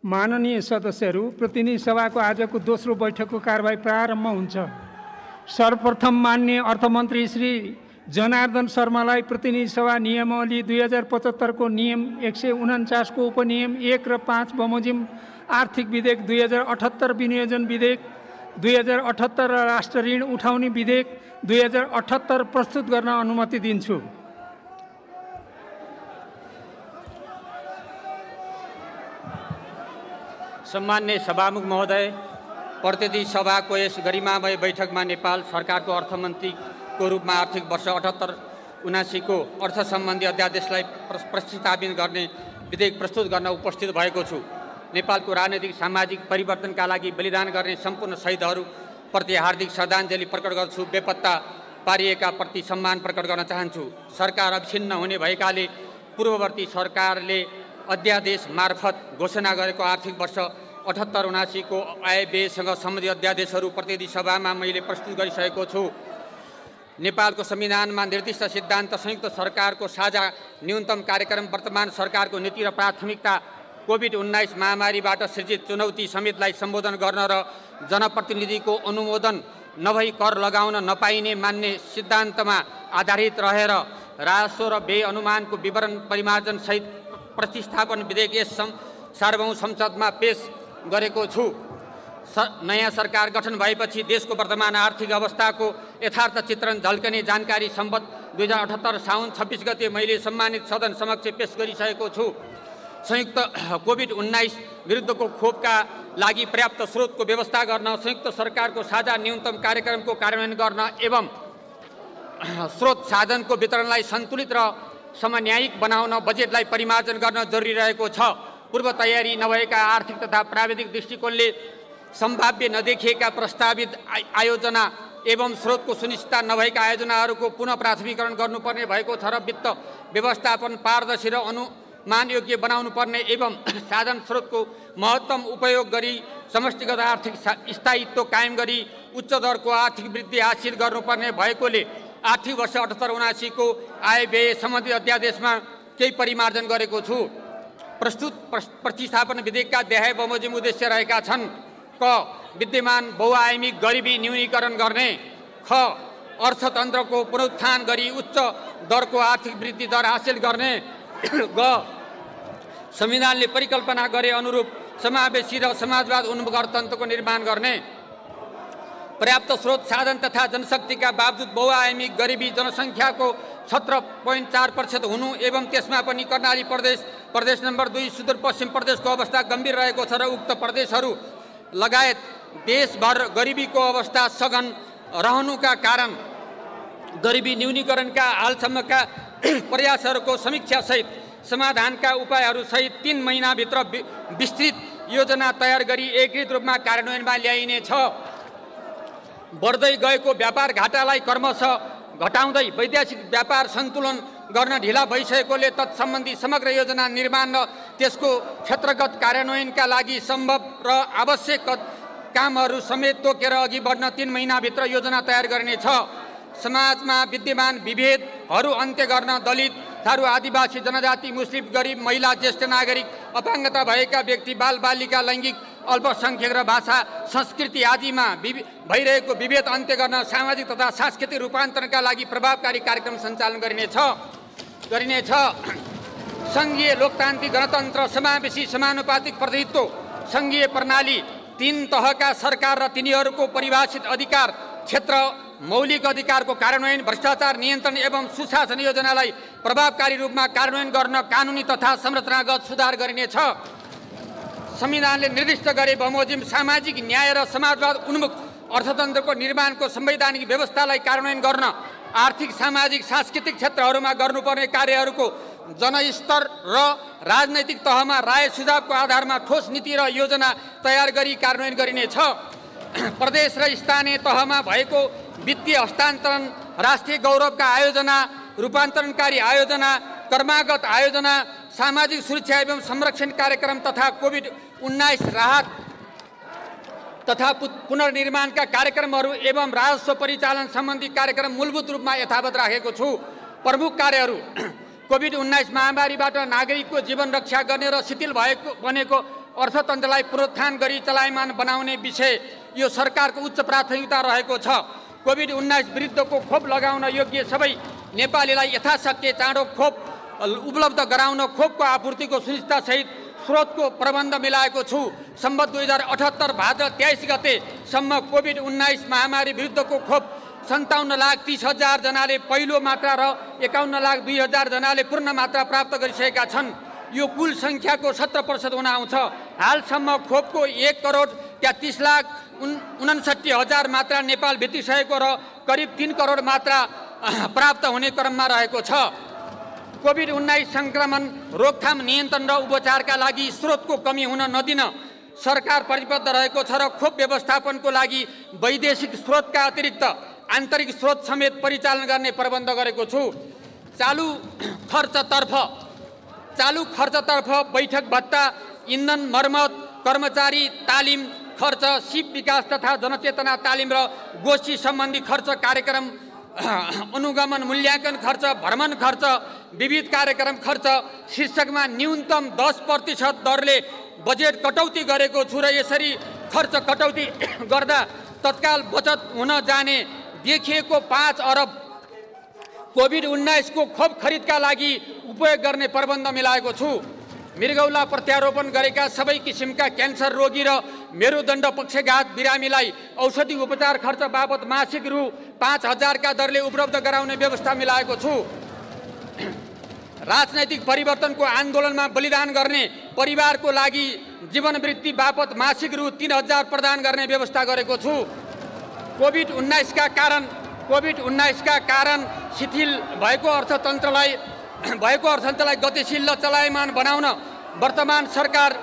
माननीय सदस्यहरू, प्रतिनिधि सभाको आजको दोस्रो बैठकको कारबाही प्रारम्भ हुन्छ। सर्वप्रथम माननीय अर्थमन्त्री श्री जनार्दन शर्मालाई प्रतिनिधि सभा नियमावली 2075 को नियम 149 को उपनियम 1 र 5 बमोजिम आर्थिक विधेयक 2078 विनियोजन विधेयक 2078 र राष्ट्र ऋण उठाउने विधेयक 2078 प्रस्तुत गर्न अनुमति दिन्छु। सम्मान्य सभामुख महोदय, प्रतिनिधि सभाको यस गरिमामय बैठकमा नेपाल सरकारको अर्थमन्त्रीको रूपमा आर्थिक वर्ष 78-79 को अर्थ सम्बन्धी अध्यादेशलाई प्रस्तावित गर्ने विधेयक प्रस्तुत गर्न उपस्थित भएको छु। नेपालको राजनैतिक सामाजिक परिवर्तनका लागि बलिदान गर्ने सम्पूर्ण शहीदहरूप्रति हार्दिक श्रद्धाञ्जली प्रकट गर्छु। बेपत्ता पारिएका प्रति सम्मान प्रकट गर्न चाहन्छु। सरकार अविच्छिन्न हुने भएकाले पूर्ववर्ती सरकारले अध्यादेश मार्फत घोषणा गरेको आर्थिक वर्ष 78-79 को आय व्ययसँग सम्बन्धित अध्यादेशहरू प्रतिनिधि सभामा मैले प्रस्तुत गरिसकेको छु। नेपालको संविधानमा निर्दिष्ट सिद्धान्त संयुक्त सरकारको साझा न्यूनतम कार्यक्रम वर्तमान सरकारको नीति र प्राथमिकता कोभिड-19 महामारीबाट सृजित चुनौती समेतलाई सम्बोधन गर्न र जनप्रतिनिधिको अनुमोदन नभई कर लगाउन नपाइने मान्ने सिद्धान्तमा आधारित रहेर राजस्व र व्यय अनुमानको विवरण परिमार्जन सहित प्रतिस्थापन विधेयक यस सार्वभौम संसदमा पेश गरेको छु। नयाँ सरकार गठन भएपछि देशको वर्तमान आर्थिक अवस्थाको यथार्थ चित्रण झल्कने जानकारी सम्बत 2078 साउन 26 गते मैले सम्मानित सदन समक्ष पेश गरिसकेको छु। संयुक्त कोभिड-19 विरुद्धको खोपका लागि पर्याप्त स्रोतको व्यवस्था गर्न, संयुक्त सरकारको साझा न्यूनतम कार्यक्रमको कार्यान्वयन गर्न एवं स्रोत साधनको वितरणलाई सन्तुलित र समन्यायिक बनाउन बजेटलाई परिमार्जन गर्न जरुरी रहेको छ। पूर्व तयारी नभएका आर्थिक तथा प्राविधिक दृष्टिकोणले सम्भाव्य नदेखिएका प्रस्तावित आयोजना एवं स्रोतको सुनिश्चितता नभएका आयोजनाहरूको पुनः प्राथमिकरण गर्नुपर्ने भएको छ र वित्त व्यवस्थापन पारदर्शी र अनुमानयोग्य बनाउनुपर्ने एवं साधन स्रोतको महत्तम उपयोग गरी समष्टिगत आर्थिक स्थायित्व कायम गरी उच्च दरको आर्थिक वृद्धि हासिल गर्नुपर्ने भएकोले आर्थिक वर्ष 78-79 को आय व्यय सम्बन्धी अध्यादेशमा केही परिमार्जन गरेको छु। प्रस्तुत प्रतिस्थापन विधेयकका देहाय बमोजिम उद्देश्य रहेका छन्। क. विद्यमान बहुआयामी गरिबी न्यूनीकरण गर्ने। ख. अर्थतन्त्रको पुनरुत्थान गरी उच्च दरको आर्थिक वृद्धि दर हासिल गर्ने। ग. संविधानले परिकल्पना गरे अनुरूप समावेशी र समाजवाद उन्मुख अर्थतन्त्रको निर्माण गर्ने। पर्याप्त स्रोत साधन तथा जनशक्तिका बावजुद बहुआयामी गरिबी जनसङ्ख्याको 17.4% हुनु एवं त्यसमा पनि कर्णाली प्रदेश नम्बर 2 सुदूरपश्चिम प्रदेशको अवस्था गम्भीर रहेको छ र उक्त प्रदेशहरू लगायत देशभर गरिबीको अवस्था सघन रहनुका कारण गरिबी न्यूनीकरणका हालसम्मका प्रयासहरूको समीक्षासहित समाधानका उपायहरूसहित 3 महिनाभित्र विस्तृत योजना तयार गरी एकीकृत रूपमा कार्यान्वयनमा ल्याइनेछ। बढ्दै गएको व्यापार घाटालाई क्रमशः घटाउँदै वैदेशिक व्यापार सन्तुलन गर्न ढिला भइसकेकोले तत्सम्बन्धी समग्र योजना निर्माण र त्यसको क्षेत्रगत कार्यान्वयनका लागि सम्भव र आवश्यक कामहरू समेत तोकेर अघि बढ्न 3 महिनाभित्र योजना तयार गरिनेछ। समाजमा विद्यमान विभेदहरू अन्त्य गर्न दलित, थारू, आदिवासी, जनजाति, मुस्लिम, गरिब, महिला, ज्येष्ठ नागरिक, अपाङ्गता भएका व्यक्ति, बालबालिका, लैङ्गिक अल्पसङ्ख्यक र भाषा संस्कृति आदिमा भइरहेको विभेद अन्त्य गर्न सामाजिक तथा सांस्कृतिक रूपान्तरणका लागि प्रभावकारी कार्यक्रम सञ्चालन गरिनेछ। सङ्घीय लोकतान्त्रिक गणतन्त्र, समावेशी समानुपातिक प्रतिनिधित्व, सङ्घीय प्रणाली, 3 तहका सरकार र तिनीहरूको परिभाषित अधिकार क्षेत्र, मौलिक अधिकारको कार्यान्वयन, भ्रष्टाचार नियन्त्रण एवं सुशासन योजनालाई प्रभावकारी रूपमा कार्यान्वयन गर्न कानुनी तथा संरचनागत सुधार गरिनेछ। संविधानले निर्दिष्ट गरे बमोजिम सामाजिक न्याय र समाजवाद उन्मुख अर्थतन्त्रको निर्माणको संवैधानिक व्यवस्थालाई कार्यान्वयन गर्न आर्थिक, सामाजिक, सांस्कृतिक क्षेत्रहरूमा गर्नुपर्ने कार्यहरूको जनस्तर र राजनैतिक तहमा राय सुझावको आधारमा ठोस नीति र योजना तयार गरी कार्यान्वयन गरिनेछ। प्रदेश र स्थानीय तहमा भएको वित्तीय हस्तान्तरण, राष्ट्रिय गौरवका आयोजना, रूपान्तरणकारी आयोजना, कर्मागत आयोजना, सामाजिक सुरक्षा एवं संरक्षण कार्यक्रम तथा कोभिड-19 राहत तथा पुनर्निर्माणका कार्यक्रमहरू एवं राजस्व परिचालन सम्बन्धी कार्यक्रम मूलभूत रूपमा यथावत राखेको छु। प्रमुख कार्यहरू कोभिड-19 महामारीबाट नागरिकको जीवन रक्षा गर्ने र शिथिल बनेको अर्थतन्त्रलाई पुनरुत्थान गरी चलायमान बनाउने विषय यो सरकारको उच्च प्राथमिकता रहेको छ। कोभिड-19 विरुद्धको खोप लगाउन योग्य सबै नेपालीलाई यथाशक्य चाँडो खोप उपलब्ध गराउन खोपको आपूर्तिको सुनिश्चिततासहित स्रोतको प्रबन्ध मिलाएको छु। सम्बत 2078 भाद्र 23 गतेसम्म कोभिड-19 महामारी विरुद्धको खोप 57,30,000 जनाले पहिलो मात्रा र 51,02,000 जनाले पूर्ण मात्रा प्राप्त गरिसकेका छन्। यो कुल सङ्ख्याको 17% हुन आउँछ। हालसम्म खोपको 1,33,59,000 मात्रा नेपाल भित्रिसकेको र करिब 3 करोड मात्रा प्राप्त हुने क्रममा रहेको छ। कोभिड-19 सङ्क्रमण रोकथाम नियन्त्रण र उपचारका लागि स्रोतको कमी हुन नदिन सरकार प्रतिबद्ध रहेको छ र खोप व्यवस्थापनको लागि वैदेशिक स्रोतका अतिरिक्त आन्तरिक स्रोत समेत परिचालन गर्ने प्रबन्ध गरेको छु। चालु खर्चतर्फ बैठक भत्ता, इन्धन मर्मत, कर्मचारी तालिम खर्च, सिप विकास तथा जनचेतना तालिम र गोष्ठी सम्बन्धी खर्च, कार्यक्रम अनुगमन मूल्याङ्कन खर्च, भ्रमण खर्च, विविध कार्यक्रम खर्च शीर्षकमा न्यूनतम 10% दरले बजेट कटौती गरेको छु र यसरी खर्च कटौती गर्दा तत्काल बचत हुन जाने देखिएको 5 अरब कोभिड-19 को खोप खरिदका लागि उपयोग गर्ने प्रबन्ध मिलाएको छु। मृगौला प्रत्यारोपण गरेका सबै किसिमका क्यान्सर रोगी र मेरुदण्ड पक्षघात बिरामीलाई औषधि उपचार खर्च बाबत मासिक रु 5,000 का दरले उपलब्ध गराउने व्यवस्था मिलाएको छु। राजनैतिक परिवर्तनको आन्दोलनमा बलिदान गर्ने परिवारको लागि जीवनवृत्ति बापत मासिक रु 3,000 प्रदान गर्ने व्यवस्था गरेको छु। कोभिड-19 का कारण शिथिल भएको अर्थतन्त्रलाई गतिशील र चलायमान बनाउन वर्तमान सरकार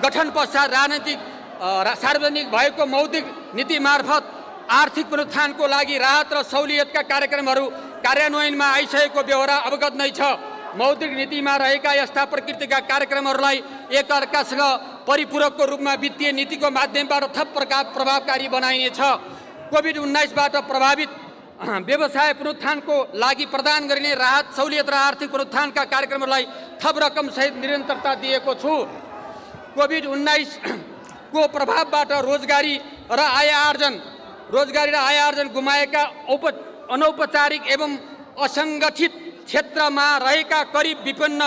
गठन पश्चात सार्वजनिक भएको मौद्रिक नीति मार्फत आर्थिक पुनरुत्थानको लागि राहत र सहुलियतका कार्यक्रमहरू कार्यान्वयनमा आइसकेको बेहोरा अवगत नै छ। मौद्रिक नीतिमा रहेका यस्ता प्रकृतिका कार्यक्रमहरूलाई एकअर्कासँग परिपूरकको रूपमा वित्तीय नीतिको माध्यमबाट थप प्रभावकारी बनाइनेछ। कोभिड-19बाट प्रभावित व्यवसाय पुनरुत्थानको लागि प्रदान गरिने राहत सहुलियत र आर्थिक पुनरुत्थानका कार्यक्रमहरूलाई थप रकम सहित निरन्तरता दिएको छु। कोभिड-19 को प्रभावबाट रोजगारी र आय आर्जन गुमाएका अनौपचारिक एवं असङ्गठित क्षेत्रमा रहेका करिब विपन्न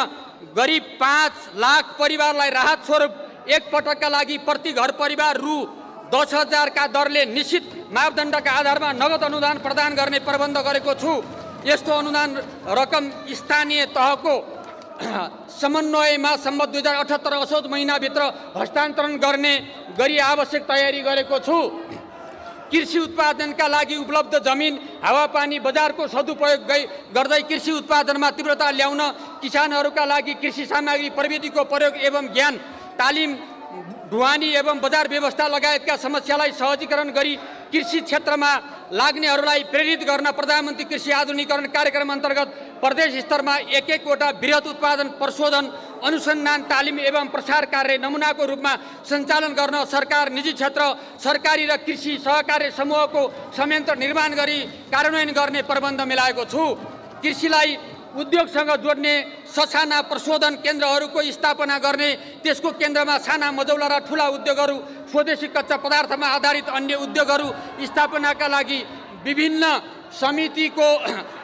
गरिब 5 लाख परिवारलाई राहत स्वरूप एक पटकका लागि प्रति घर परिवार रु 10,000 का दरले निश्चित मापदण्डका आधारमा नगद अनुदान प्रदान गर्ने प्रबन्ध गरेको छु। यस्तो अनुदान रकम स्थानीय तहको समन्वयमा सम्बत 2078 असोज महिनाभित्र हस्तान्तरण गर्ने गरी आवश्यक तयारी गरेको छु। कृषि उत्पादनका लागि उपलब्ध जमिन, हावापानी, बजारको सदुपयोग गर्दै कृषि उत्पादनमा तीव्रता ल्याउन किसानहरूका लागि कृषि सामग्री प्रविधिको प्रयोग एवं ज्ञान तालिम, ढुवानी एवं बजार व्यवस्था लगायतका समस्यालाई सहजीकरण गरी कृषि क्षेत्रमा लाग्नेहरूलाई प्रेरित गर्न प्रधानमन्त्री कृषि आधुनिकीकरण कार्यक्रम अन्तर्गत प्रदेश स्तरमा एक-एकवटा वृहत उत्पादन प्रशोधन अनुसन्धान तालिम एवं प्रसार कार्य नमुनाको रूपमा सञ्चालन गर्न सरकार, निजी क्षेत्र, सरकारी र कृषि सहकार्य समूहको संयन्त्र निर्माण गरी कार्यान्वयन गर्ने प्रबन्ध मिलाएको छु। कृषिलाई उद्योगसँग जोड्ने ससाना प्रशोधन केन्द्रहरूको स्थापना गर्ने, त्यसको केन्द्रमा साना मझौला र ठुला उद्योगहरू, स्वदेशी कच्चा पदार्थमा आधारित अन्य उद्योगहरू स्थापनाका लागि विभिन्न समितिको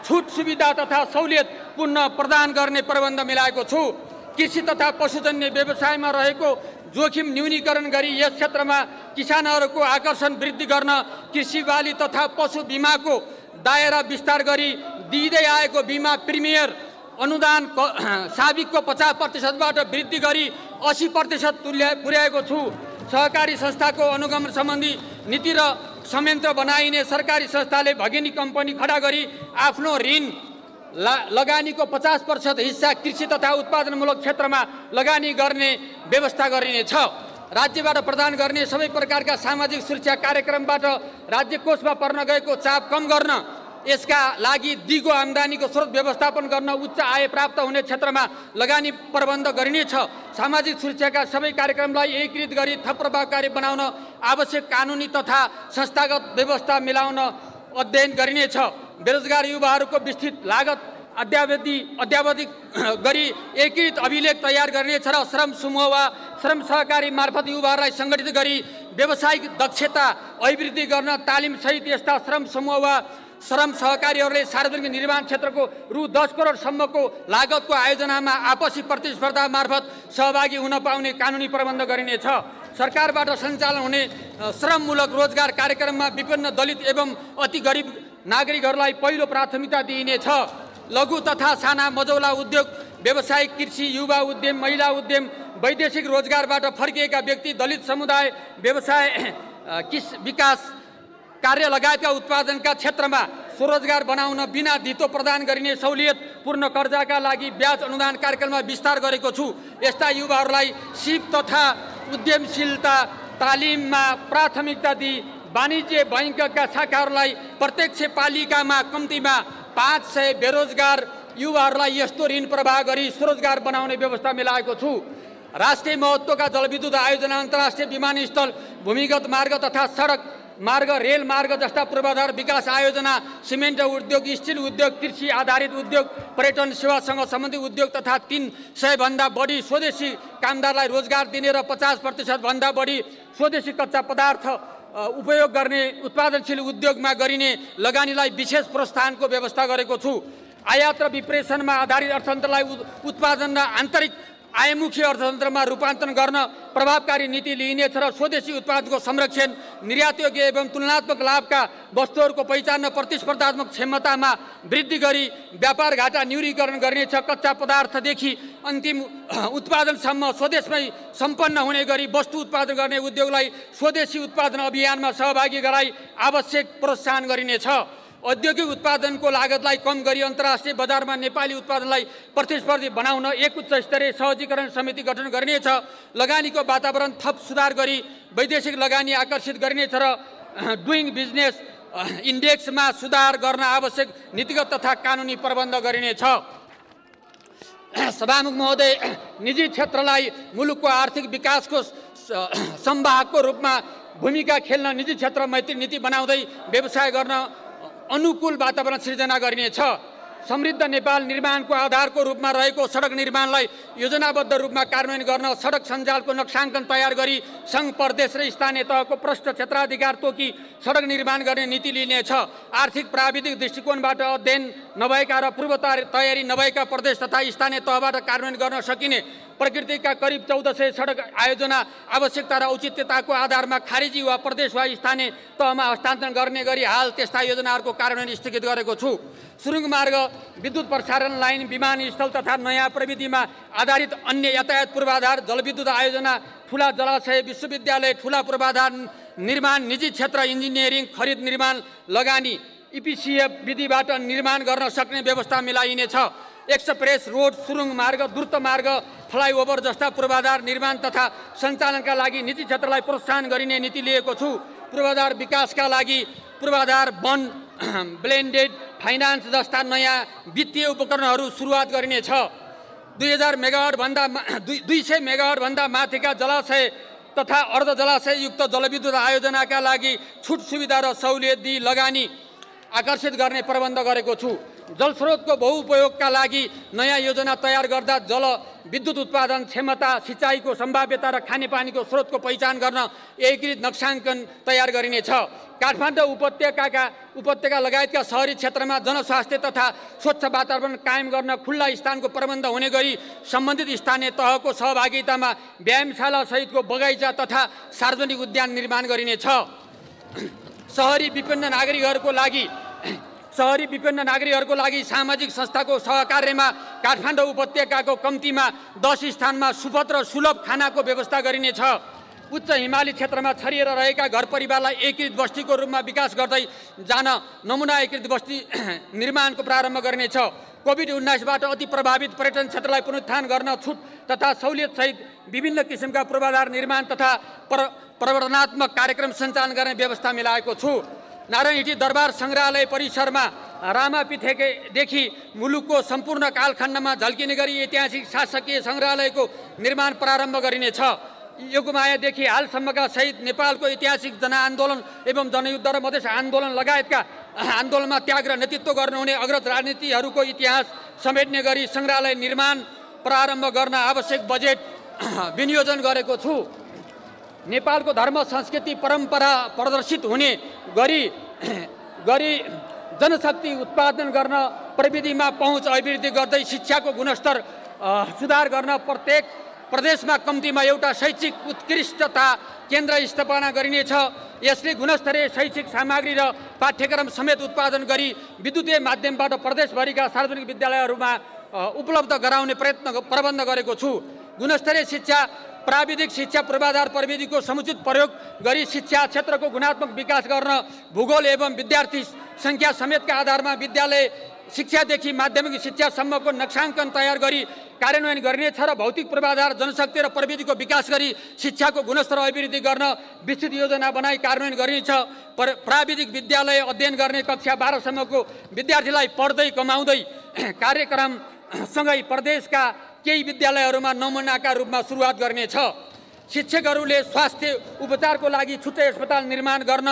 छुट सुविधा तथा सहुलियत पुनः प्रदान गर्ने प्रबन्ध मिलाएको छु। कृषि तथा पशुजन्य व्यवसायमा रहेको जोखिम न्यूनीकरण गरी यस क्षेत्रमा किसानहरूको आकर्षण वृद्धि गर्न कृषि बाली तथा पशु बिमाको दायरा विस्तार गरी दिँदै आएको बिमा प्रिमियर अनुदान साबिकको 50%बाट वृद्धि गरी 80% पुर्याएको छु। सहकारी संस्थाको अनुगमन सम्बन्धी नीति र संयन्त्र बनाइने सरकारी संस्थाले भगिनी कम्पनी खडा गरी आफ्नो ऋण लगानीको 50% हिस्सा कृषि तथा उत्पादनमूलक क्षेत्रमा लगानी गर्ने व्यवस्था गरिनेछ। राज्यबाट प्रदान गर्ने सबै प्रकारका सामाजिक सुरक्षा कार्यक्रमबाट राज्य कोषमा पर्न गएको चाप कम गर्न, यसका लागि दिगो आम्दानीको स्रोत व्यवस्थापन गर्न, उच्च आय प्राप्त हुने क्षेत्रमा लगानी प्रबन्ध गरिनेछ। सामाजिक सुरक्षाका सबै कार्यक्रमलाई एकीकृत गरी थप प्रभावकारी बनाउन आवश्यक कानुनी तथा संस्थागत व्यवस्था मिलाउन अध्ययन गरिनेछ। बेरोजगार युवाहरूको विस्तृत लागत अद्यावधिक गरी एकीकृत अभिलेख तयार गरिनेछ र श्रम समूह वा श्रम सहकारी मार्फत युवाहरूलाई सङ्गठित गरी व्यावसायिक दक्षता अभिवृद्धि गर्न तालिमसहित यस्ता श्रम समूह वा श्रम सहकारीहरूले सार्वजनिक निर्माण क्षेत्रको रु 10 करोडसम्मको लागतको आयोजनामा आपसी प्रतिस्पर्धा मार्फत सहभागी हुन पाउने कानुनी प्रबन्ध गरिनेछ। सरकारबाट सञ्चालन हुने श्रममूलक रोजगार कार्यक्रममा विभिन्न दलित एवं अति गरिब नागरिकहरूलाई पहिलो प्राथमिकता दिइनेछ। लघु तथा साना मझौला उद्योग, व्यावसायिक कृषि, युवा उद्यम, महिला उद्यम, वैदेशिक रोजगारबाट फर्किएका व्यक्ति, दलित समुदाय, व्यवसाय विकास कार्य लगायतका उत्पादनका क्षेत्रमा स्वरोजगार बनाउन बिना धितो प्रदान गरिने सहुलियत पूर्ण कर्जाका लागि ब्याज अनुदान कार्यक्रममा विस्तार गरेको छु। यस्ता युवाहरूलाई सिप तथा उद्यमशीलता तालिममा प्राथमिकता दिई वाणिज्य बैंकका शाखाहरूलाई प्रत्यक्ष पालिकामा कम्तीमा 500 बेरोजगार युवाहरूलाई यस्तो ऋण प्रवाह गरी स्वरोजगार बनाउने व्यवस्था मिलाएको छु। राष्ट्रिय महत्त्वका जलविद्युत आयोजना, अन्तर्राष्ट्रिय विमानस्थल, भूमिगत मार्ग तथा सडक मार्ग, रेल मार्ग जस्ता पूर्वाधार विकास आयोजना, सिमेन्ट उद्योग, स्टिल उद्योग, कृषि आधारित उद्योग, पर्यटन सेवासँग सम्बन्धित उद्योग तथा 300 भन्दा बढी स्वदेशी कामदारलाई रोजगार दिने र 50% भन्दा बढी स्वदेशी कच्चा पदार्थ उपयोग गर्ने उत्पादनशील उद्योगमा गरिने लगानीलाई विशेष प्रोत्साहनको व्यवस्था गरेको छु। आयात र विप्रेषणमा आधारित अर्थतन्त्रलाई उत्पादन र आन्तरिक आयमुखी अर्थतन्त्रमा रूपान्तरण गर्न प्रभावकारी नीति लिइनेछ र स्वदेशी उत्पादको संरक्षण, निर्यातयोग्य एवं तुलनात्मक लाभका वस्तुहरूको पहिचान र प्रतिस्पर्धात्मक क्षमतामा वृद्धि गरी व्यापार घाटा न्यूनीकरण गरिनेछ। कच्चा पदार्थदेखि अन्तिम उत्पादनसम्म स्वदेशमै सम्पन्न हुने गरी वस्तु उत्पादन गर्ने उद्योगलाई स्वदेशी उत्पादन अभियानमा सहभागी गराई आवश्यक प्रोत्साहन गरिनेछ। औद्योगिक उत्पादनको लागतलाई कम गरी अन्तर्राष्ट्रिय बजारमा नेपाली उत्पादनलाई प्रतिस्पर्धी बनाउन एक उच्च स्तरीय सहजीकरण समिति गठन गरिनेछ। लगानीको वातावरण थप सुधार गरी वैदेशिक लगानी आकर्षित गरिनेछ र डुइङ बिजनेस इन्डेक्समा सुधार गर्न आवश्यक नीतिगत तथा कानुनी प्रबन्ध गरिनेछ। सभामुख महोदय, निजी क्षेत्रलाई मुलुकको आर्थिक विकासको संवाहकको रूपमा भूमिका खेल्न निजी क्षेत्र मैत्री नीति बनाउँदै व्यवसाय गर्न अनुकूल वातावरण सिर्जना गरिनेछ। समृद्ध नेपाल निर्माणको आधारको रूपमा रहेको सडक निर्माणलाई योजनाबद्ध रूपमा कार्यान्वयन गर्न सडक सञ्जालको नक्साङ्कन तयार गरी सङ्घ, प्रदेश र स्थानीय तहको प्रष्ट क्षेत्राधिकार तोकी सडक निर्माण गर्ने नीति लिइनेछ। आर्थिक प्राविधिक दृष्टिकोणबाट अध्ययन नभएका र पूर्व तयारी नभएका प्रदेश तथा स्थानीय तहबाट कार्यान्वयन गर्न सकिने प्रकृतिका करिब 1400 सडक आयोजना आवश्यकता र औचित्यताको आधारमा खारेजी वा प्रदेश वा स्थानीय तहमा हस्तान्तरण गर्ने गरी हाल त्यस्ता योजनाहरूको कार्यान्वयन स्थगित गरेको छु। सुरुङ मार्ग, विद्युत प्रसारण लाइन, विमानस्थल तथा नयाँ प्रविधिमा आधारित अन्य यातायात पूर्वाधार, जलविद्युत आयोजना, ठुला जलाशय, विश्वविद्यालय, ठुला पूर्वाधार निर्माण, निजी क्षेत्र इन्जिनियरिङ खरिद निर्माण लगानी EPCF विधिबाट निर्माण गर्न सक्ने व्यवस्था मिलाइनेछ। एक्सप्रेस रोड, सुरुङ मार्ग, द्रुत मार्ग, फ्लाइओभर जस्ता पूर्वाधार निर्माण तथा सञ्चालनका लागि निजी क्षेत्रलाई प्रोत्साहन गरिने नीति लिएको छु। पूर्वाधार विकासका लागि पूर्वाधार वन, ब्लेन्डेड फाइनान्स जस्ता नयाँ वित्तीय उपकरणहरू सुरुवात गरिनेछ। 200 मेगावाट भन्दा माथिका जलाशय तथा अर्ध जलाशय युक्त जलविद्युत आयोजनाका लागि छुट सुविधा र सहुलियत दिई लगानी आकर्षित गर्ने प्रबन्ध गरेको छु। जलस्रोतको बहुउपयोगका लागि नयाँ योजना तयार गर्दा जल विद्युत उत्पादन क्षमता, सिँचाइको सम्भाव्यता र खानेपानीको स्रोतको पहिचान गर्न एकीकृत नक्साङ्कन तयार गरिनेछ। काठमाडौँ उपत्यका लगायतका शहरी क्षेत्रमा जनस्वास्थ्य तथा स्वच्छ वातावरण कायम गर्न खुल्ला स्थानको प्रबन्ध हुने गरी सम्बन्धित स्थानीय तहको सहभागितामा व्यायामशाला सहितको बगैँचा तथा सार्वजनिक उद्यान निर्माण गरिनेछ। शहरी विभिन्न नागरिकहरूको लागि सामाजिक संस्थाको सहकार्यमा काठमाडौँ उपत्यकाको कम्तीमा 10 स्थानमा सुपथ र सुलभ खानाको व्यवस्था गरिनेछ। उच्च हिमाली क्षेत्रमा छरिएर रहेका घर परिवारलाई एकीकृत बस्तीको रूपमा विकास गर्दै जान नमुना एकीकृत बस्ती निर्माणको प्रारम्भ गरिनेछ। कोभिड-19बाट अति प्रभावित पर्यटन क्षेत्रलाई पुनरुत्थान गर्न छुट तथा सहुलियतसहित विभिन्न किसिमका पूर्वाधार निर्माण तथा प्रवर्धनात्मक कार्यक्रम सञ्चालन गर्ने व्यवस्था मिलाएको छु। नारायणहिटी दरबार सङ्ग्रहालय परिसरमा रामापिथेदेखि मुलुकको सम्पूर्ण कालखण्डमा झल्किने गरी ऐतिहासिक शासकीय सङ्ग्रहालयको निर्माण प्रारम्भ गरिनेछ। योगमायादेखि हालसम्मका सहित नेपालको ऐतिहासिक जनआन्दोलन एवं जनयुद्ध र मधेस आन्दोलन लगायतका आन्दोलनमा त्याग र नेतृत्व गर्नुहुने अग्रज राजनीतिहरूको इतिहास समेट्ने गरी सङ्ग्रहालय निर्माण प्रारम्भ गर्न आवश्यक बजेट विनियोजन गरेको छु। नेपालको धर्म संस्कृति परम्परा प्रदर्शित हुने गरी जनशक्ति उत्पादन गर्न प्रविधिमा पहुँच अभिवृद्धि गर्दै शिक्षाको गुणस्तर सुधार गर्न प्रत्येक प्रदेशमा कम्तीमा एउटा शैक्षिक उत्कृष्टता केन्द्र स्थापना गरिनेछ। यसले गुणस्तरीय शैक्षिक सामग्री र पाठ्यक्रम समेत उत्पादन गरी विद्युतीय माध्यमबाट प्रदेशभरिका सार्वजनिक विद्यालयहरूमा उपलब्ध गराउने प्रबन्ध गरेको छु। गुणस्तरीय शिक्षा प्राविधिक शिक्षा पूर्वाधार प्रविधिको समुचित प्रयोग गरी शिक्षा क्षेत्रको गुणात्मक विकास गर्न भूगोल एवं विद्यार्थी सङ्ख्या समेतका आधारमा विद्यालय शिक्षादेखि माध्यमिक शिक्षासम्मको नक्साङ्कन तयार गरी कार्यान्वयन गरिनेछ र भौतिक पूर्वाधार जनशक्ति र प्रविधिको विकास गरी शिक्षाको गुणस्तर अभिवृद्धि गर्न विस्तृत योजना बनाई कार्यान्वयन गरिनेछ। प्राविधिक विद्यालय अध्ययन गर्ने कक्षा 12 सम्मको विद्यार्थीलाई पढ्दै कमाउँदै कार्यक्रमसँगै प्रदेशका केही विद्यालयहरूमा नमुनाका रूपमा सुरुवात गरिनेछ। शिक्षकहरूले स्वास्थ्य उपचारको लागि छुट्टै अस्पताल निर्माण गर्न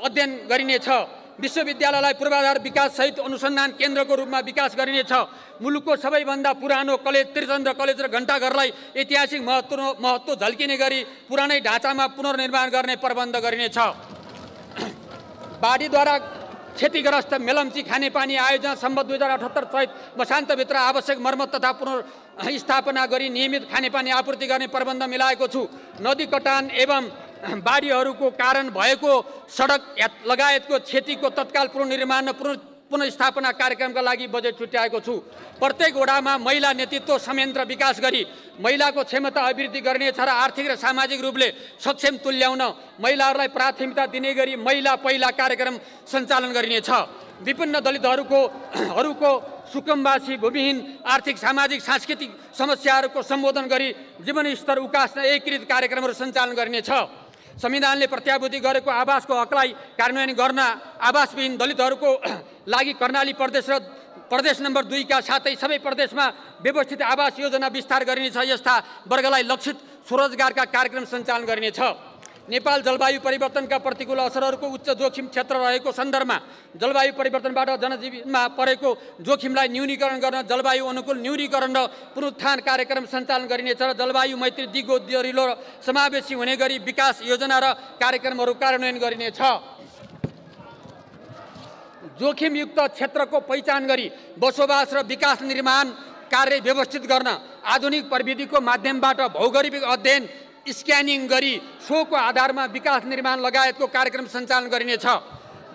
अध्ययन गरिनेछ। विश्वविद्यालयलाई पूर्वाधार विकास सहित अनुसन्धान केन्द्रको रूपमा विकास गरिनेछ। मुलुकको सबैभन्दा पुरानो कलेज त्रिचन्द्र कलेज र घण्टाघरलाई ऐतिहासिक महत्त्व झल्किने गरी पुरानै ढाँचामा पुनर्निर्माण गर्ने प्रबन्ध गरिनेछ। बाढीद्वारा क्षतिग्रस्त मेलम्ची खानेपानी आयोजना सम्बन्ध 2078 चैत वसान्तभित्र आवश्यक मर्मत तथा पुनर्स्थापना गरी नियमित खानेपानी आपूर्ति गर्ने प्रबन्ध मिलाएको छु। नदी कटान एवं बाढीहरूको कारण भएको सडक लगायतको क्षतिको तत्काल पुनर्निर्माण र पुनर्स्थापना कार्यक्रमका लागि बजेट छुट्याएको छु। प्रत्येक वडामा महिला नेतृत्व संयन्त्र विकास गरी महिलाको क्षमता अभिवृद्धि गरिनेछ र आर्थिक र सामाजिक रूपले सक्षम तुल्याउन महिलाहरूलाई प्राथमिकता दिने गरी महिला पहिला कार्यक्रम सञ्चालन गरिनेछ। विभिन्न दलितहरूको सुकुम्बासी भूमिहीन आर्थिक सामाजिक सांस्कृतिक समस्याहरूको सम्बोधन गरी जीवनस्तर उकास्न एकीकृत कार्यक्रमहरू सञ्चालन गरिनेछ। संविधानले प्रत्याभूति गरेको आवासको हकलाई कार्यान्वयन गर्न आवासविहीन दलितहरूको लागि कर्णाली प्रदेश र प्रदेश नम्बर 2 का साथै सबै प्रदेशमा व्यवस्थित आवास योजना विस्तार गरिनेछ। यस्ता वर्गलाई लक्षित स्वरोजगारका कार्यक्रम सञ्चालन गरिनेछ। नेपाल जलवायु परिवर्तनका प्रतिकूल असरहरूको उच्च जोखिम क्षेत्र रहेको सन्दर्भमा जलवायु परिवर्तनबाट जनजीवनमा परेको जोखिमलाई न्यूनीकरण गर्न जलवायु अनुकूल न्यूनीकरण र पुनरुत्थान कार्यक्रम सञ्चालन गरिनेछ र जलवायु मैत्री दिगो दरिलो र समावेशी हुने गरी विकास योजना र कार्यक्रमहरू कार्यान्वयन गरिनेछ। जोखिमयुक्त क्षेत्रको पहिचान गरी बसोबास र विकास निर्माण कार्य व्यवस्थित गर्न आधुनिक प्रविधिको माध्यमबाट भौगोलिक अध्ययन स्क्यानिङ गरी सोको आधारमा विकास निर्माण लगायतको कार्यक्रम सञ्चालन गरिनेछ।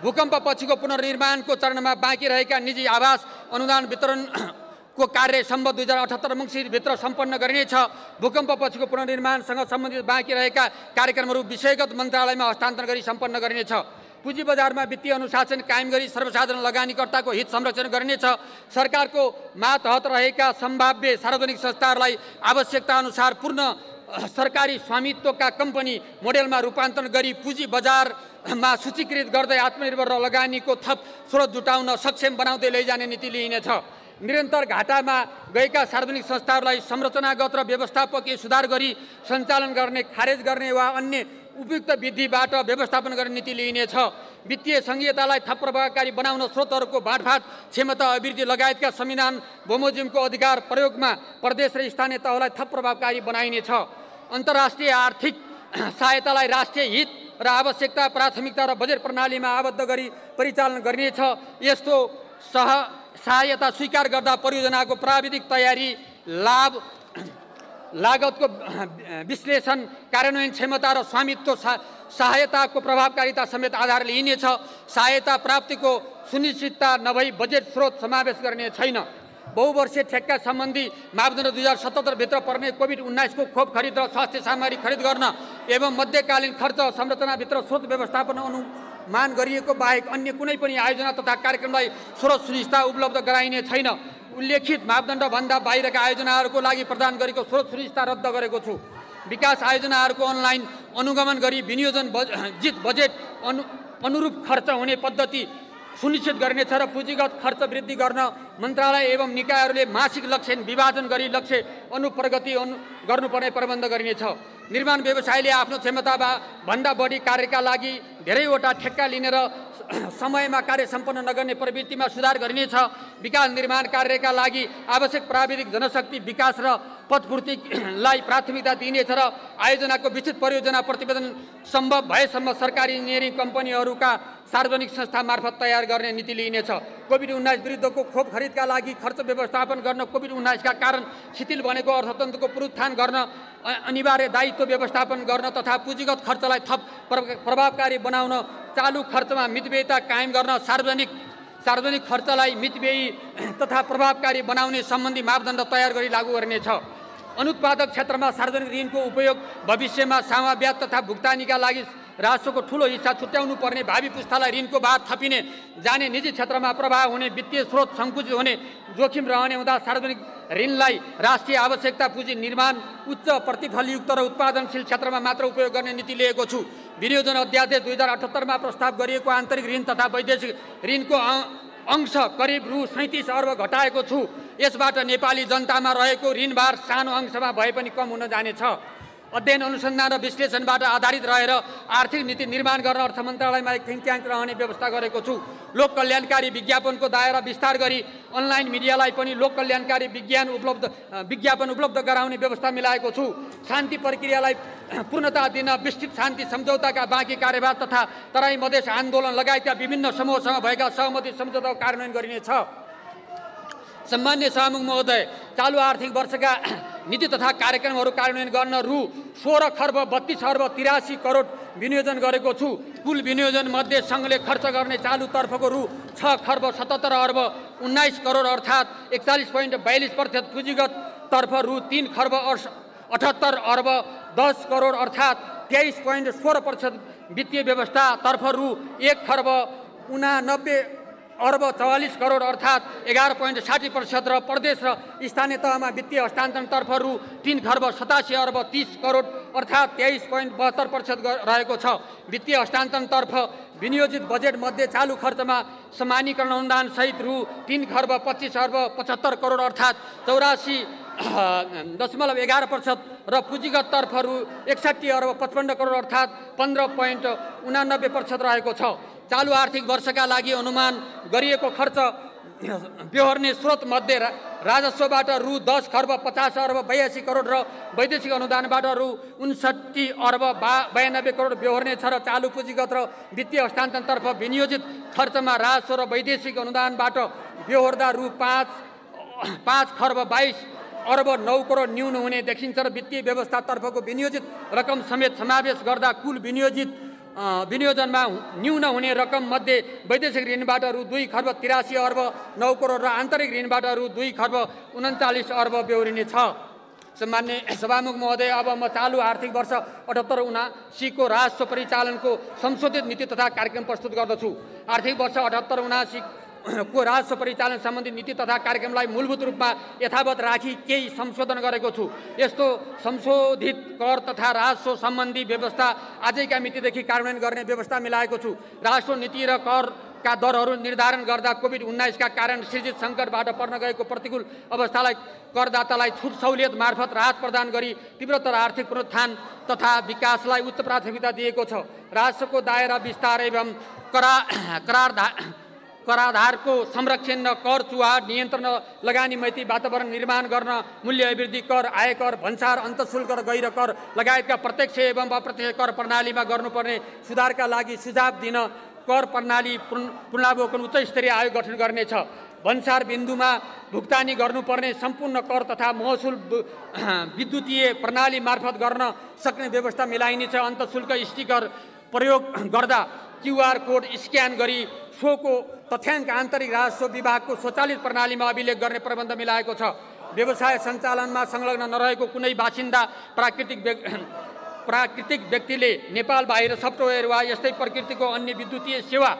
भूकम्प पछिको पुनर्निर्माणको चरणमा बाँकी रहेका निजी आवास अनुदान वितरणको कार्य सम्बन्ध 2078 मङ्सिरभित्र सम्पन्न गरिनेछ। भूकम्प पछिको पुनर्निर्माणसँग सम्बन्धित बाँकी रहेका कार्यक्रमहरू विषयगत मन्त्रालयमा हस्तान्तरण गरी सम्पन्न गरिनेछ। पुँजी बजारमा वित्तीय अनुशासन कायम गरी सर्वसाधारण लगानीकर्ताको हित संरक्षण गरिनेछ। सरकारको मातहत रहेका सम्भाव्य सार्वजनिक संस्थाहरूलाई आवश्यकता अनुसार पूर्ण सरकारी स्वामित्वका कम्पनी मोडेलमा रूपान्तरण गरी पुँजी बजारमा सूचीकृत गर्दै आत्मनिर्भर र लगानीको थप स्रोत जुटाउन सक्षम बनाउँदै लैजाने नीति लिइनेछ। निरन्तर घाटामा गएका सार्वजनिक संस्थाहरूलाई संरचनागत र व्यवस्थापकीय सुधार गरी सञ्चालन गर्ने, खारेज गर्ने वा अन्य उपयुक्त विधिबाट व्यवस्थापन गर्ने नीति लिइनेछ। वित्तीय संघीयतालाई थप प्रभावकारी बनाउन स्रोतहरूको बाँडफाँड क्षमता अभिवृद्धि लगायतका संविधान बमोजिमको अधिकार प्रयोगमा प्रदेश र स्थानीय तहलाई थप प्रभावकारी बनाइनेछ। अन्तर्राष्ट्रिय आर्थिक सहायतालाई राष्ट्रिय हित र आवश्यकता प्राथमिकता र बजेट प्रणालीमा आबद्ध गरी परिचालन गरिनेछ। यस्तो सहायता स्वीकार गर्दा परियोजनाको प्राविधिक तयारी, लाभ लागतको विश्लेषण, कार्यान्वयन क्षमता र स्वामित्व सहायताको प्रभावकारिता समेत आधार लिइनेछ। सहायता प्राप्तिको सुनिश्चितता नभई बजेट स्रोत समावेश गर्ने छैन। बहुवर्षीय ठेक्का सम्बन्धी मापदण्ड 2077 भित्र पर्ने कोभिड-19 को खोप खरिद र स्वास्थ्य सामग्री खरिद गर्न एवं मध्यकालीन खर्च संरचनाभित्र स्रोत व्यवस्थापन अनुमान गरिएको बाहेक अन्य कुनै पनि आयोजना तथा कार्यक्रमलाई स्रोत सुनिश्चितता उपलब्ध गराइने छैन। उल्लेखित मापदण्डभन्दा बाहिरका आयोजनाहरूको लागि प्रदान गरेको स्रोत सुनिश्चितता रद्द गरेको छु। विकास आयोजनाहरूको अनलाइन अनुगमन गरी विनियोजन बजेट अनुरूप खर्च हुने पद्धति सुनिश्चित गरिनेछ र पुँजीगत खर्च वृद्धि गर्न मन्त्रालय एवं निकायहरूले मासिक लक्ष्य विभाजन गरी लक्ष्य अनुप्रगति गर्नुपर्ने प्रबन्ध गरिनेछ। निर्माण व्यवसायले आफ्नो क्षमताभन्दा बढी कार्यका लागि धेरैवटा ठेक्का लिने र समयमा कार्य सम्पन्न नगर्ने प्रवृत्तिमा सुधार गरिनेछ। विकास निर्माण कार्यका लागि आवश्यक प्राविधिक जनशक्ति विकास र पदपूर्तिलाई प्राथमिकता दिइनेछ र आयोजनाको विस्तृत परियोजना प्रतिवेदन सम्भव भएसम्म सरकारी इन्जिनियरिङ कम्पनीहरूका सार्वजनिक संस्था मार्फत तयार गर्ने नीति लिइनेछ। कोभिड-19 विरुद्धको खोप खरिदका लागि खर्च व्यवस्थापन गर्न, कोभिड-19 का कारण शिथिल बनेको अर्थतन्त्रको पुनरुत्थान गर्न, अनिवार्य दायित्व व्यवस्थापन गर्न तथा पुँजीगत खर्चलाई थप प्रभावकारी बनाउन, चालु खर्चमा मितव्ययता कायम गर्न, सार्वजनिक खर्चलाई मितव्ययी तथा प्रभावकारी बनाउने सम्बन्धी मापदण्ड तयार गरी लागू गरिनेछ। अनुत्पादक क्षेत्रमा सार्वजनिक ऋणको उपयोग भविष्यमा सामा ब्याज तथा भुक्तानीका लागि राजस्वको ठूलो हिस्सा छुट्याउनु पर्ने, भावी पुस्तालाई ऋणको भार थपिने जाने, निजी क्षेत्रमा प्रभाव हुने, वित्तीय स्रोत सङ्कुचित हुने जोखिम रहने हुँदा सार्वजनिक ऋणलाई राष्ट्रिय आवश्यकता पुँजी निर्माण, उच्च प्रतिफलयुक्त र उत्पादनशील क्षेत्रमा मात्र उपयोग गर्ने नीति लिएको छु। विनियोजन अध्यादेश 2078 प्रस्ताव गरिएको आन्तरिक ऋण तथा वैदेशिक ऋणको अंश करिब रु 37 अर्ब घटाएको छु। यसबाट नेपाली जनतामा रहेको ऋणभार सानो अंशमा भए पनि कम हुन जानेछ। अध्ययन अनुसन्धान र विश्लेषणबाट आधारित रहेर आर्थिक नीति निर्माण गर्न अर्थ मन्त्रालयमा एक थिङ्क ट्याङ्क रहने व्यवस्था गरेको छु। लोक कल्याणकारी विज्ञापनको दायरा विस्तार गरी अनलाइन मिडियालाई पनि लोक कल्याणकारी विज्ञापन उपलब्ध गराउने व्यवस्था मिलाएको छु। शान्ति प्रक्रियालाई पूर्णता दिन विस्तृत शान्ति सम्झौताका बाँकी कार्यभार तथा तराई मधेस आन्दोलन लगायतका विभिन्न समूहसँग भएका सहमति सम्झौताको कार्यान्वयन गरिनेछ। सम्मान्य सभामुख महोदय, चालु आर्थिक वर्षका नीति तथा कार्यक्रमहरू कार्यान्वयन गर्न रु 16 खर्ब 32 अर्ब 83 करोड विनियोजन गरेको छु। कुल विनियोजन मध्ये सङ्घले खर्च गर्ने चालुतर्फको रु 6 खर्ब 77 अर्ब 19 करोड अर्थात् 41.42%, पुँजीगत तर्फ रु 3 खर्ब 78 अर्ब 10 करोड अर्थात् 23.16%, वित्तीय व्यवस्था तर्फ रु 1 खर्ब 89 अर्ब 44 करोड अर्थात् 11.60% र प्रदेश र स्थानीय तहमा वित्तीय हस्तान्तरणतर्फ रु 3 खर्ब 87 अर्ब 30 करोड अर्थात् 23.72% रहेको छ। वित्तीय हस्तान्तरणतर्फ विनियोजित बजेट मध्ये चालु खर्चमा समानीकरण अनुदान सहित रु 3 खर्ब 25 अर्ब 75 करोड अर्थात् 84.11% र पुँजीगत तर्फ रु 61 अर्ब 55 करोड अर्थात् 15.89% रहेको छ। चालु आर्थिक वर्षका लागि अनुमान गरिएको खर्च बेहोर्ने स्रोत मध्ये राजस्वबाट रु 10 खर्ब 50 अर्ब 82 करोड र वैदेशिक अनुदानबाट रु 59 अर्ब 92 करोड बेहोर्ने छ र चालु पुँजीगत र वित्तीय हस्तान्तरणतर्फ विनियोजित खर्चमा राजस्व र वैदेशिक अनुदानबाट बेहोर्दा रु 5 खर्ब 22 अर्ब 9 करोड न्यून हुने देखिन्छ र वित्तीय व्यवस्थातर्फको विनियोजित रकम समेत समावेश गर्दा कुल विनियोजनमा न्यून हुने रकम मध्ये वैदेशिक ऋणबाट रु 2 खर्ब 83 अर्ब 9 करोड र आन्तरिक ऋणबाट रु 2 खर्ब 39 अर्ब बेहोरिने छ। सम्मान्य सभामुख महोदय, अब म चालु आर्थिक वर्ष 78-79 को राजस्व परिचालनको संशोधित नीति तथा कार्यक्रम प्रस्तुत गर्दछु। आर्थिक वर्ष 78-79 को राजस्व परिचालन सम्बन्धी नीति तथा कार्यक्रमलाई मूलभूत रूपमा यथावत राखी केही संशोधन गरेको छु। यस्तो संशोधित कर तथा राजस्व सम्बन्धी व्यवस्था आजैका मितिदेखि कार्यान्वयन गर्ने व्यवस्था मिलाएको छु। राजस्व नीति र करका दरहरू निर्धारण गर्दा कोभिड-19 का कारण सृजित सङ्कटबाट पर्न गएको प्रतिकूल अवस्थालाई करदातालाई छुट सहुलियत मार्फत राहत प्रदान गरी तीव्रतर आर्थिक पुनरुत्थान तथा विकासलाई उच्च प्राथमिकता दिएको छ। राजस्वको दायरा विस्तार एवं कराधारको संरक्षण र कर चुहार नियन्त्रण, लगानी मैत्री वातावरण निर्माण गर्न, मूल्य अभिवृद्धि कर, आयकर, भन्सार, अन्तःशुल्क र गैर कर लगायतका प्रत्यक्ष एवं अप्रत्यक्ष कर प्रणालीमा गर्नुपर्ने सुधारका लागि सुझाव दिन कर प्रणाली पुनरावलोकन उच्च स्तरीय आयोग गठन गर्नेछ। भन्सार बिन्दुमा भुक्तानी गर्नुपर्ने सम्पूर्ण कर तथा महसुल विद्युतीय प्रणाली मार्फत गर्न सक्ने व्यवस्था मिलाइनेछ। अन्तःशुल्क स्टिकर प्रयोग गर्दा QR कोड स्क्यान गरी सोको तथ्याङ्क आन्तरिक राजस्व विभागको स्वचालित प्रणालीमा अभिलेख गर्ने प्रबन्ध मिलाएको छ। व्यवसाय सञ्चालनमा संलग्न नरहेको कुनै बासिन्दा प्राकृतिक व्यक्तिले नेपाल बाहिर सफ्टवेयर वा यस्तै प्रकृतिको अन्य विद्युतीय सेवा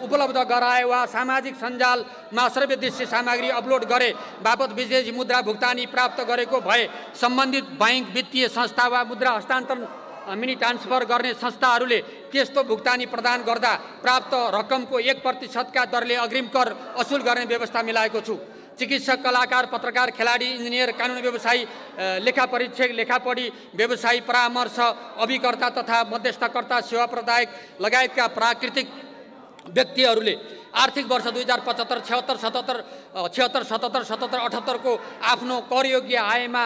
उपलब्ध गराए वा सामाजिक सञ्जालमा सर्वदृश्य सामग्री अपलोड गरे बापत विदेशी मुद्रा भुक्तानी प्राप्त गरेको भए सम्बन्धित बैंक, वित्तीय संस्था वा मुद्रा हस्तान्तरण मनी ट्रान्सफर गर्ने संस्थाहरूले त्यस्तो भुक्तानी प्रदान गर्दा प्राप्त रकमको 1% का दरले अग्रिम कर असुल गर्ने व्यवस्था मिलाएको छु। चिकित्सक, कलाकार, पत्रकार, खेलाडी, इन्जिनियर, कानुनी व्यवसायी, लेखा परीक्षक, लेखापढी व्यवसायी, परामर्श अभिकर्ता तथा मध्यस्थकर्ता, सेवा प्रदायक लगायतका प्राकृतिक व्यक्तिहरूले आर्थिक वर्ष 2075, 76, 77 को आफ्नो करयोग्य आयमा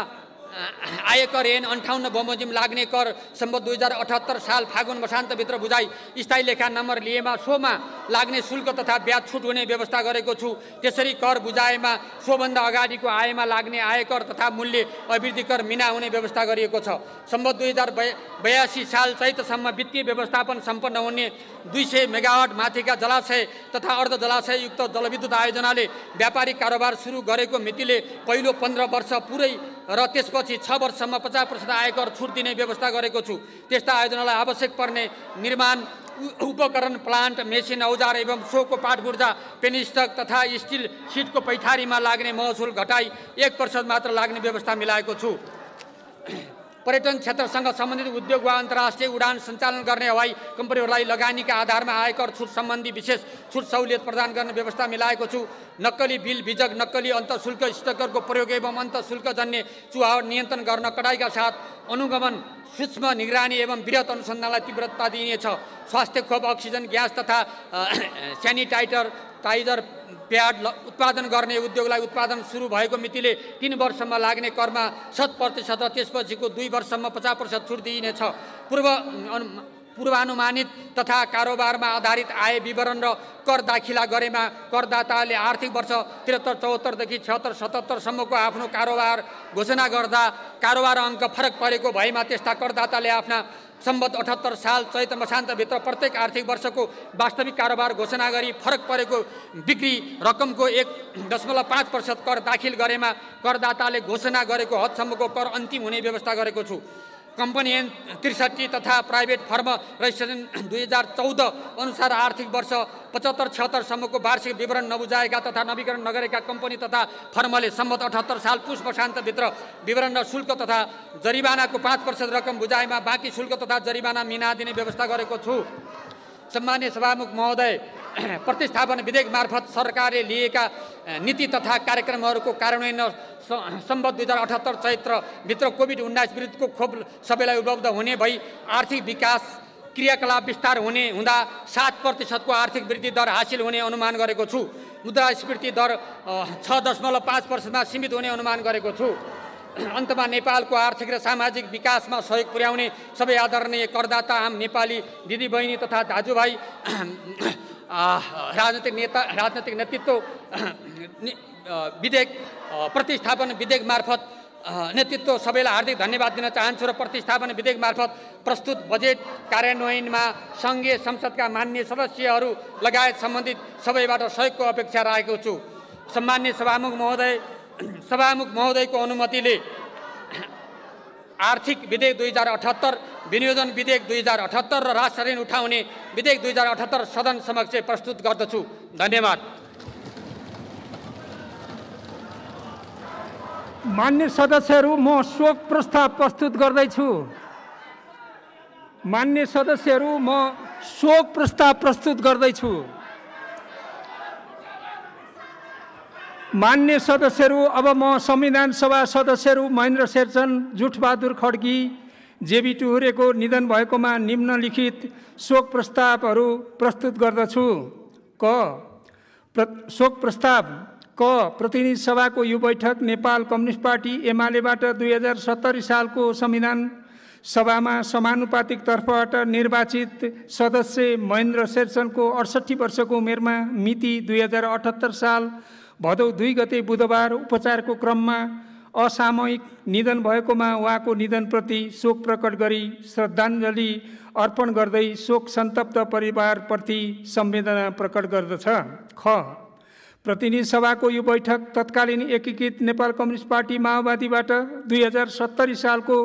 आयकर ऐन 58 बमोजिम लाग्ने कर सम्बद्ध 2078 साल फागुन मसान्तभित्र बुझाइ स्थायी लेखा नम्बर लिएमा सोमा लाग्ने शुल्क तथा ब्याज छुट हुने व्यवस्था गरेको छु। त्यसरी कर बुझाएमा सोभन्दा अगाडिको आयमा लाग्ने आयकर तथा मूल्य अभिवृद्धि कर मिना हुने व्यवस्था गरिएको छ। सम्बद्ध 2082 साल चैतसम्म वित्तीय व्यवस्थापन सम्पन्न हुने 200 मेगावाट माथिका जलाशय तथा अर्ध जलाशययुक्त जलविद्युत आयोजनाले व्यापारिक कारोबार सुरु गरेको मितिले पहिलो 15 वर्ष पुरै र त्यसपछि 6 वर्षसम्म 50% आयकर छुट दिने व्यवस्था गरेको छु। त्यस्ता आयोजनालाई आवश्यक पर्ने निर्माण उपकरण, प्लान्ट, मेसिन, औजार एवं सोको पाटबुर्जा, पेनिस्टक तथा स्टिल सिटको पैठारीमा लाग्ने महसुल घटाई 1% मात्र लाग्ने व्यवस्था मिलाएको छु। पर्यटन क्षेत्रसँग सम्बन्धित उद्योग वा अन्तर्राष्ट्रिय उडान सञ्चालन गर्ने हवाई कम्पनीहरूलाई लगानीका आधारमा आयकर छुट सम्बन्धी विशेष छुट सहुलियत प्रदान गर्ने व्यवस्था मिलाएको छु। नक्कली बिल बीजक, नक्कली अन्तःशुल्क स्टिकरको प्रयोग एवं अन्तःशुल्कजन्य चुहावट नियन्त्रण गर्न कडाइका साथ अनुगमन, सूक्ष्म निगरानी एवं वृहत अनुसन्धानलाई तीव्रता दिइनेछ। स्वास्थ्य खोप, अक्सिजन ग्यास तथा सेनिटाइजर प्याड उत्पादन गर्ने उद्योगलाई उत्पादन सुरु भएको मितिले 3 वर्षसम्म लाग्ने करमा 100% र त्यसपछिको 2 वर्षसम्म 50% छुट दिइनेछ। पूर्वानुमानित तथा कारोबारमा आधारित आय विवरण र कर दाखिला गरेमा करदाताले आर्थिक वर्ष 73-74 देखि 76-77 सम्मको आफ्नो कारोबार घोषणा गर्दा कारोबार अङ्क फरक परेको भएमा त्यस्ता करदाताले आफ्ना सम्बद्ध 78 साल चैत मसान्तभित्र प्रत्येक आर्थिक वर्षको वास्तविक कारोबार घोषणा गरी फरक परेको बिक्री रकमको 1.5% कर दाखिल गरेमा करदाताले घोषणा गरेको हदसम्मको कर अन्तिम हुने व्यवस्था गरेको छु। कम्पनी ऐन 63 तथा प्राइभेट फर्म रजिस्ट्रेसन 2014 अनुसार आर्थिक वर्ष 75-76 सम्मको वार्षिक विवरण नबुझाएका तथा नवीकरण नगरेका कम्पनी तथा फर्मले सम्बद्ध 78 साल पुष मसान्तभित्र विवरण र शुल्क तथा जरिवानाको 5% रकम बुझाएमा बाँकी शुल्क तथा जरिवाना मिना दिने व्यवस्था गरेको छु। सम्मान्य सभामुख महोदय, प्रतिस्थापन विधेयक मार्फत सरकारले लिएका नीति तथा कार्यक्रमहरूको कार्यान्वयन सम्बद्ध 2078 चैत्रभित्र कोभिड-19 विरुद्धको खोप सबैलाई उपलब्ध हुने भई आर्थिक विकास क्रियाकलाप विस्तार हुने हुँदा 7% को आर्थिक वृद्धि दर हासिल हुने अनुमान गरेको छु। मुद्रास्फीति दर 6.5% सीमित हुने अनुमान गरेको छु। अन्तमा नेपालको आर्थिक र सामाजिक विकासमा सहयोग पुर्याउने सबै आदरणीय करदाता, आम नेपाली दिदीबहिनी तथा दाजुभाइ, राजनैतिक नेतृत्व विधेयक प्रतिस्थापन विधेयक मार्फत नेतृत्व सबैलाई हार्दिक धन्यवाद दिन चाहन्छु र प्रतिस्थापन विधेयक मार्फत प्रस्तुत बजेट कार्यान्वयनमा सङ्घीय संसदका मान्य सदस्यहरू लगायत सम्बन्धित सबैबाट सहयोगको अपेक्षा राखेको छु। सम्मान्य सभामुख महोदयको अनुमतिले आर्थिक विधेयक 2078, विनियोजन विधेयक 2078 र राष्ट्र ऋण उठाउने विधेयक 2078 सदन समक्ष प्रस्तुत गर्दछु। धन्यवाद। मान्य सदस्यहरू, म शोक प्रस्ताव प्रस्तुत गर्दैछु। मान्य सदस्यहरू, म शोक प्रस्ताव प्रस्तुत गर्दैछु। मान्य सदस्यहरू, अब म संविधान सभा सदस्यहरू महेन्द्र शेरचन, जुठबहादुर खड्गी, जेबी टुहुरेको निधन भएकोमा निम्नलिखित शोक प्रस्तावहरू प्रस्तुत गर्दछु। शोक प्रस्ताव क प्रतिनिधि सभाको यो बैठक नेपाल कम्युनिस्ट पार्टी एमालेबाट 2070 सालको संविधान सभामा समानुपातिक तर्फबाट निर्वाचित सदस्य महेन्द्र शेरचनको 68 वर्षको उमेरमा मिति 2078 साल भदौ 2 गते बुधबार उपचारको क्रममा असामयिक निधन भएकोमा उहाँको निधनप्रति शोक प्रकट गरी श्रद्धाञ्जली अर्पण गर्दै शोक सन्तप्त परिवारप्रति संवेदना प्रकट गर्दछ। ख प्रतिनिधि सभाको यो बैठक तत्कालीन एकीकृत नेपाल कम्युनिस्ट पार्टी माओवादीबाट 2070 सालको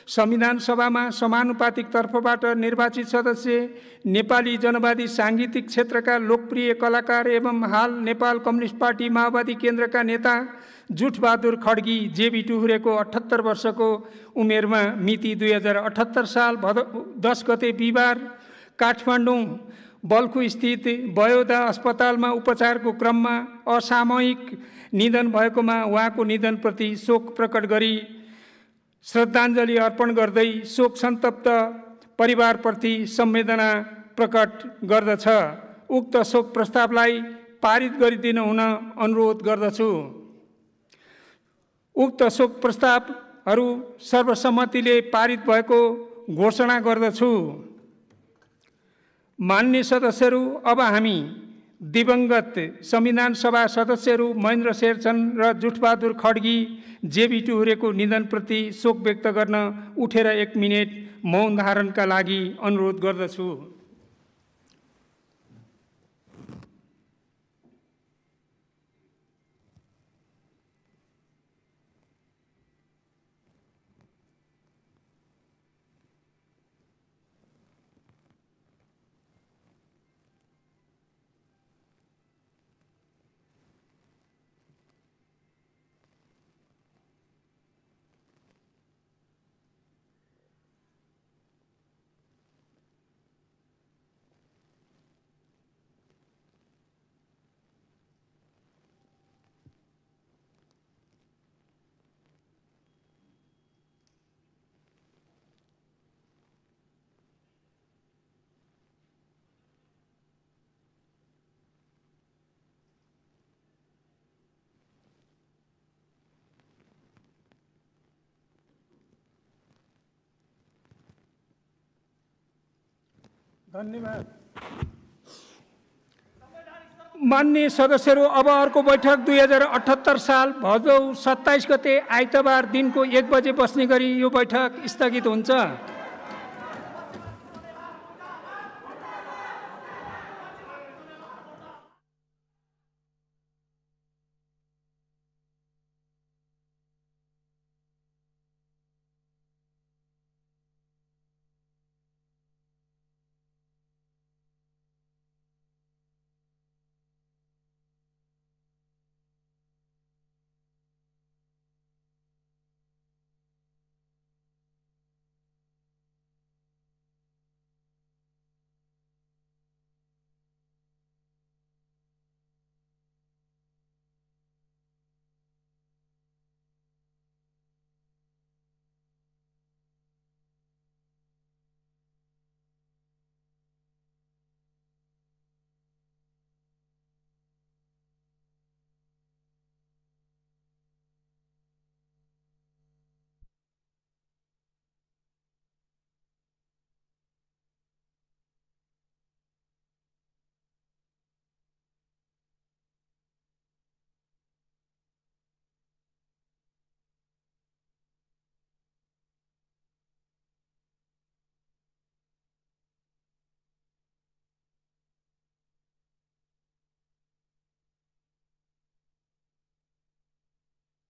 संविधान सभामा समानुपातिक तर्फबाट निर्वाचित सदस्य नेपाली जनवादी साङ्गीतिक क्षेत्रका लोकप्रिय कलाकार एवं हाल नेपाल कम्युनिस्ट पार्टी माओवादी केन्द्रका नेता जुठबहादुर खड्गी जेबी टुहुरेको 78 वर्षको उमेरमा मिति 2078 साल 10 गते बिहिबार काठमाडौँ बल्खु स्थित बयोदा अस्पतालमा उपचारको क्रममा असामयिक निधन भएकोमा उहाँको निधनप्रति शोक प्रकट गरी श्रद्धाञ्जली अर्पण गर्दै शोक सन्तप्त परिवारप्रति संवेदना प्रकट गर्दछ। उक्त शोक प्रस्तावलाई पारित गरिदिन हुन अनुरोध गर्दछु। उक्त शोक प्रस्तावहरू सर्वसम्मतिले पारित भएको घोषणा गर्दछु। मान्य सदस्यहरू, अब हामी दिवंगत संविधान सभा सदस्यहरू महेन्द्र शेरचन र जुठबहादुर खड्गी जेबी टुहुरेको निधनप्रति शोक व्यक्त गर्न उठेर 1 मिनेट मौन धारणका लागि अनुरोध गर्दछु। धन्यवाद। मान्य सदस्यहरू, अब अर्को बैठक 2078 साल भदौ 27 गते आइतबार दिनको 1 बजे बस्ने गरी यो बैठक स्थगित हुन्छ।